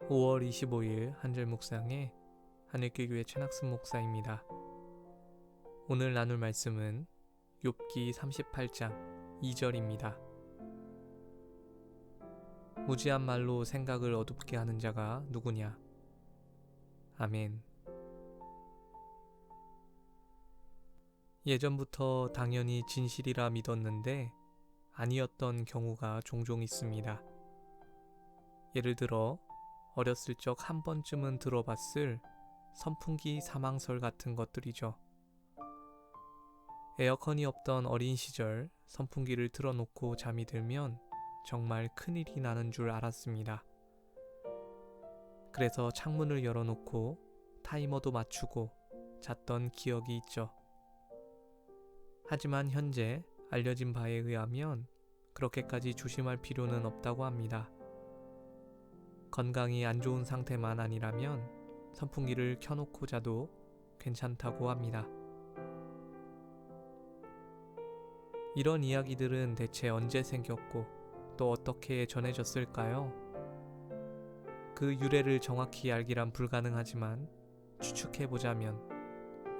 5월 25일 한절 묵상의 하늘길교회 최낙순 목사입니다. 오늘 나눌 말씀은 욥기 38장 2절입니다. 무지한 말로 생각을 어둡게 하는 자가 누구냐? 아멘. 예전부터 당연히 진실이라 믿었는데 아니었던 경우가 종종 있습니다. 예를 들어 어렸을 적 한 번쯤은 들어봤을 선풍기 사망설 같은 것들이죠. 에어컨이 없던 어린 시절 선풍기를 틀어놓고 잠이 들면 정말 큰일이 나는 줄 알았습니다. 그래서 창문을 열어놓고 타이머도 맞추고 잤던 기억이 있죠. 하지만 현재 알려진 바에 의하면 그렇게까지 조심할 필요는 없다고 합니다. 건강이 안 좋은 상태만 아니라면 선풍기를 켜놓고 자도 괜찮다고 합니다. 이런 이야기들은 대체 언제 생겼고 또 어떻게 전해졌을까요? 그 유래를 정확히 알기란 불가능하지만 추측해보자면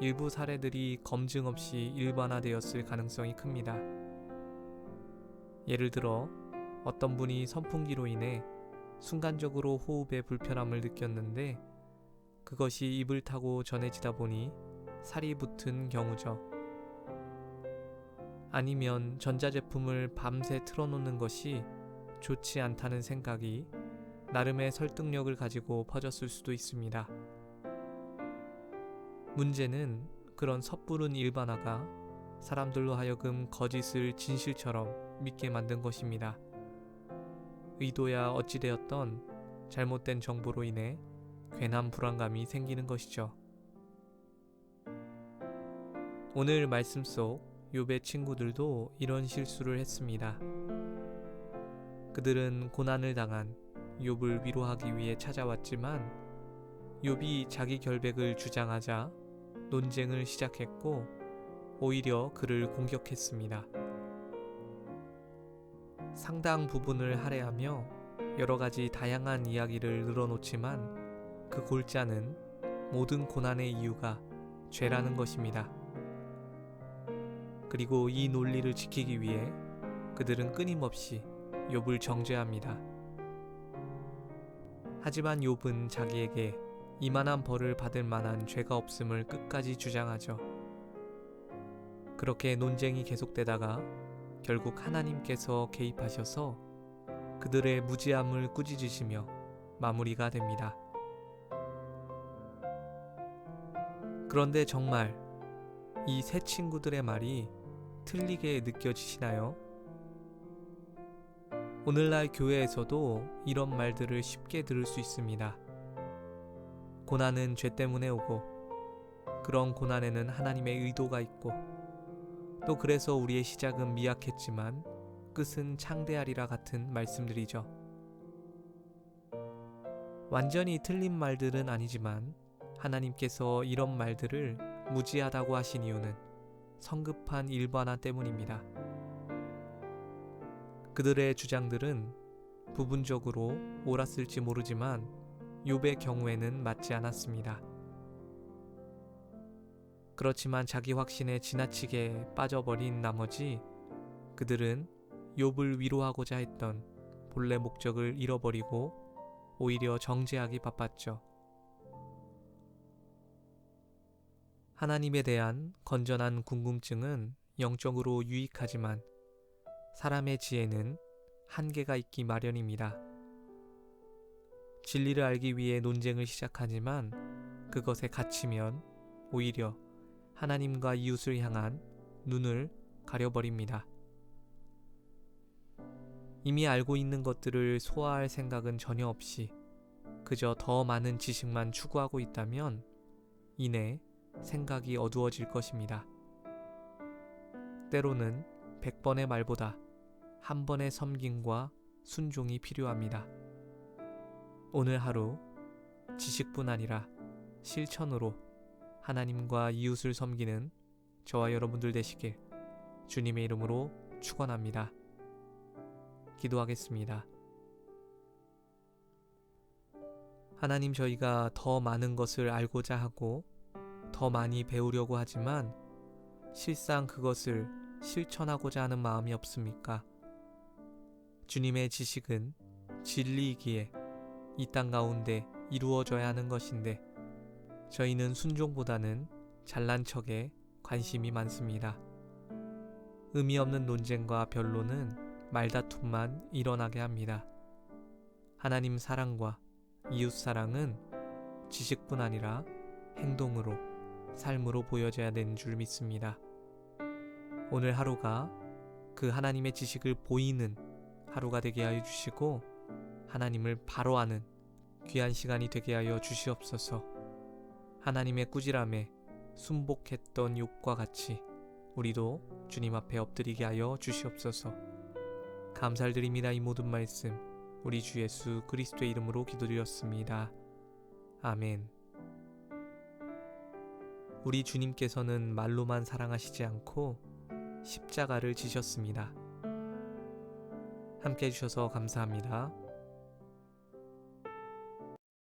일부 사례들이 검증 없이 일반화되었을 가능성이 큽니다. 예를 들어 어떤 분이 선풍기로 인해 순간적으로 호흡에 불편함을 느꼈는데 그것이 입을 타고 전해지다 보니 살이 붙은 경우죠. 아니면 전자제품을 밤새 틀어놓는 것이 좋지 않다는 생각이 나름의 설득력을 가지고 퍼졌을 수도 있습니다. 문제는 그런 섣부른 일반화가 사람들로 하여금 거짓을 진실처럼 믿게 만든 것입니다. 의도야 어찌되었던 잘못된 정보로 인해 괜한 불안감이 생기는 것이죠. 오늘 말씀 속 욥의 친구들도 이런 실수를 했습니다. 그들은 고난을 당한 욥을 위로하기 위해 찾아왔지만 욥이 자기 결백을 주장하자 논쟁을 시작했고 오히려 그를 공격했습니다. 상당 부분을 할애하며 여러가지 다양한 이야기를 늘어놓지만 그 골자는 모든 고난의 이유가 죄라는 것입니다. 그리고 이 논리를 지키기 위해 그들은 끊임없이 욥을 정죄합니다. 하지만 욥은 자기에게 이만한 벌을 받을 만한 죄가 없음을 끝까지 주장하죠. 그렇게 논쟁이 계속되다가 결국 하나님께서 개입하셔서 그들의 무지함을 꾸짖으시며 마무리가 됩니다. 그런데 정말 이 세 친구들의 말이 틀리게 느껴지시나요? 오늘날 교회에서도 이런 말들을 쉽게 들을 수 있습니다. 고난은 죄 때문에 오고 그런 고난에는 하나님의 의도가 있고 또 그래서 우리의 시작은 미약했지만 끝은 창대하리라 같은 말씀들이죠. 완전히 틀린 말들은 아니지만 하나님께서 이런 말들을 무지하다고 하신 이유는 성급한 일반화 때문입니다. 그들의 주장들은 부분적으로 옳았을지 모르지만 욥의 경우에는 맞지 않았습니다. 그렇지만 자기 확신에 지나치게 빠져버린 나머지 그들은 욥을 위로하고자 했던 본래 목적을 잃어버리고 오히려 정죄하기 바빴죠. 하나님에 대한 건전한 궁금증은 영적으로 유익하지만 사람의 지혜는 한계가 있기 마련입니다. 진리를 알기 위해 논쟁을 시작하지만 그것에 갇히면 오히려 하나님과 이웃을 향한 눈을 가려버립니다. 이미 알고 있는 것들을 소화할 생각은 전혀 없이 그저 더 많은 지식만 추구하고 있다면 이내 생각이 어두워질 것입니다. 때로는 100번의 말보다 한 번의 섬김과 순종이 필요합니다. 오늘 하루 지식뿐 아니라 실천으로 하나님과 이웃을 섬기는 저와 여러분들 되시길 주님의 이름으로 축원합니다. 기도하겠습니다. 하나님, 저희가 더 많은 것을 알고자 하고 더 많이 배우려고 하지만 실상 그것을 실천하고자 하는 마음이 없습니까? 주님의 지식은 진리이기에 이 땅 가운데 이루어져야 하는 것인데 저희는 순종보다는 잘난 척에 관심이 많습니다. 의미 없는 논쟁과 변론은 말다툼만 일어나게 합니다. 하나님 사랑과 이웃 사랑은 지식뿐 아니라 행동으로, 삶으로 보여져야 되는 줄 믿습니다. 오늘 하루가 그 하나님의 지식을 보이는 하루가 되게 하여 주시고 하나님을 바로 아는 귀한 시간이 되게 하여 주시옵소서. 하나님의 꾸지람에 순복했던 욥과 같이 우리도 주님 앞에 엎드리게 하여 주시옵소서. 감사드립니다. 이 모든 말씀 우리 주 예수 그리스도의 이름으로 기도드렸습니다. 아멘. 우리 주님께서는 말로만 사랑하시지 않고 십자가를 지셨습니다. 함께 해주셔서 감사합니다.